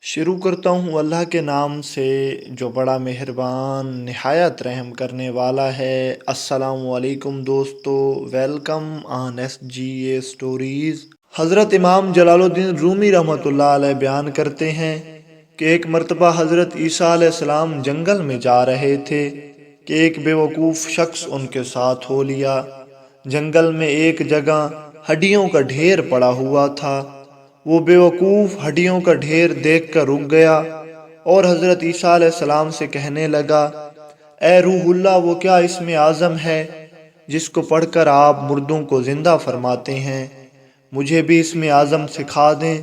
شروع کرتا ہوں اللہ کے نام سے جو بڑا مہربان نہایت رحم کرنے والا ہے۔ السلام علیکم دوستو، welcome on S G A stories. حضرت امام جلال الدین رومی رحمۃ اللہ علیہ بیان کرتے ہیں کہ ایک مرتبہ حضرت عیسیٰ علیہ السلام جنگل میں جا رہے تھے کہ ایک بیوقوف شخص ان کے ساتھ ہو لیا۔ جنگل میں ایک جگہ ہڈیوں کا ڈھیر پڑا ہوا تھا۔ وہ بیوقوف ہڈیوں کا ڈھیر دیکھ کر رک گیا اور حضرت عیسیٰ علیہ السلام سے کہنے لگا، اے روح اللہ، وہ کیا اسم اعظم ہے جس کو پڑھ کر آپ مردوں کو زندہ فرماتے ہیں؟ مجھے بھی اسم اعظم سکھا دیں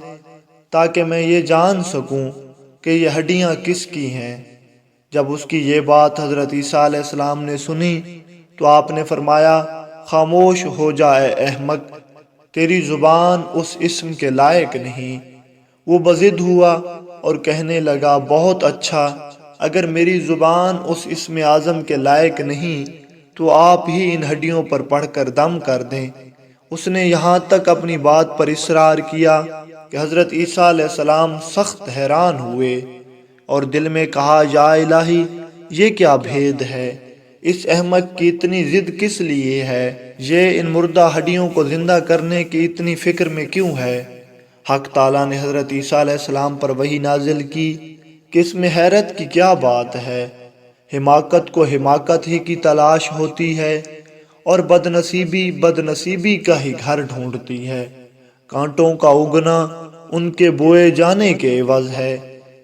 تاکہ میں یہ جان سکوں کہ یہ ہڈیاں کس کی ہیں۔ جب اس کی یہ بات حضرت عیسیٰ علیہ السلام نے سنی تو آپ نے فرمایا، خاموش ہو جا اے احمق، تیری زبان اس اسم کے لائق نہیں۔ وہ بضد ہوا اور کہنے لگا، بہت اچھا، اگر میری زبان اس اسم اعظم کے لائق نہیں تو آپ ہی ان ہڈیوں پر پڑھ کر دم کر دیں۔ اس نے یہاں تک اپنی بات پر اصرار کیا کہ حضرت عیسیٰ علیہ السلام سخت حیران ہوئے اور دل میں کہا، یا الہی، یہ کیا بھید ہے؟ اس احمق کی اتنی ضد کس لیے ہے؟ یہ ان مردہ ہڈیوں کو زندہ کرنے کی اتنی فکر میں کیوں ہے؟ حق تعالیٰ نے حضرت عیسیٰ علیہ السلام پر وحی نازل کی کہ اس میں حیرت کی کیا بات ہے؟ حماقت کو حماقت ہی کی تلاش ہوتی ہے اور بدنصیبی بدنصیبی کا ہی گھر ڈھونڈتی ہے۔ کانٹوں کا اگنا ان کے بوئے جانے کے عوض ہے۔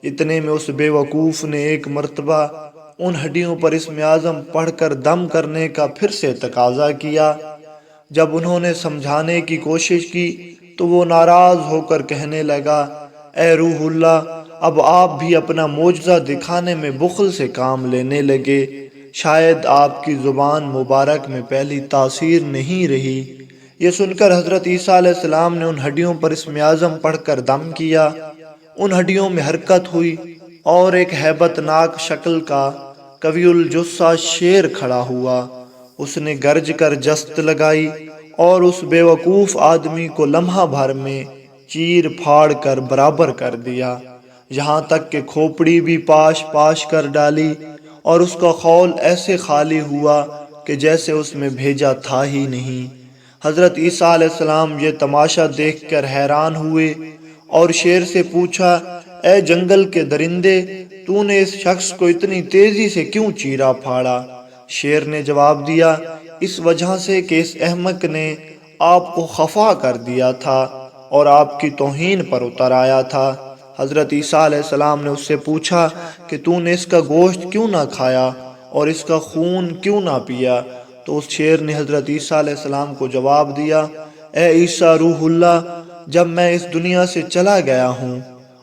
اتنے میں اس بے وقوف نے ایک مرتبہ ان ہڈیوں پر اسم اعظم پڑھ کر دم کرنے کا پھر سے تقاضا کیا۔ جب انہوں نے سمجھانے کی کوشش کی تو وہ ناراض ہو کر کہنے لگا، اے روح اللہ، اب آپ بھی اپنا معجزہ دکھانے میں بخل سے کام لینے لگے۔ شاید آپ کی زبان مبارک میں پہلی تاثیر نہیں رہی۔ یہ سن کر حضرت عیسیٰ علیہ السلام نے ان ہڈیوں پر اسم اعظم پڑھ کر دم کیا۔ ان ہڈیوں میں حرکت ہوئی اور ایک ہیبت ناک شکل کا قوی الجثہ شیر کھڑا ہوا۔ اس نے گرج کر جست لگائی اور اس بے وقوف آدمی کو لمحہ بھر میں چیر پھاڑ کر برابر کر دیا، یہاں تک کہ کھوپڑی بھی پاش پاش کر ڈالی اور اس کا خول ایسے خالی ہوا کہ جیسے اس میں بھیجا تھا ہی نہیں۔ حضرت عیسیٰ علیہ السلام یہ تماشا دیکھ کر حیران ہوئے اور شیر سے پوچھا، اے جنگل کے درندے، تو نے اس شخص کو اتنی تیزی سے کیوں چیرا پھاڑا؟ شیر نے جواب دیا، اس وجہ سے کہ اس احمق نے آپ کو خفا کر دیا تھا اور آپ کی توہین پر اتر آیا تھا۔ حضرت عیسیٰ علیہ السلام نے اس سے پوچھا کہ تو نے اس کا گوشت کیوں نہ کھایا اور اس کا خون کیوں نہ پیا؟ تو اس شیر نے حضرت عیسیٰ علیہ السلام کو جواب دیا، اے عیسیٰ روح اللہ، جب میں اس دنیا سے چلا گیا ہوں،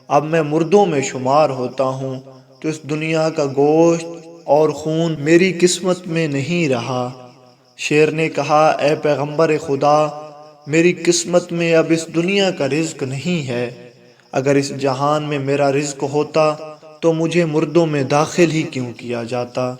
اب میں مردوں میں شمار ہوتا ہوں، تو اس دنیا کا گوشت اور خون میری قسمت میں نہیں رہا۔ شیر نے کہا، اے پیغمبر خدا، میری قسمت میں اب اس دنیا کا رزق نہیں ہے۔ اگر اس جہان میں میرا رزق ہوتا تو مجھے مردوں میں داخل ہی کیوں کیا جاتا؟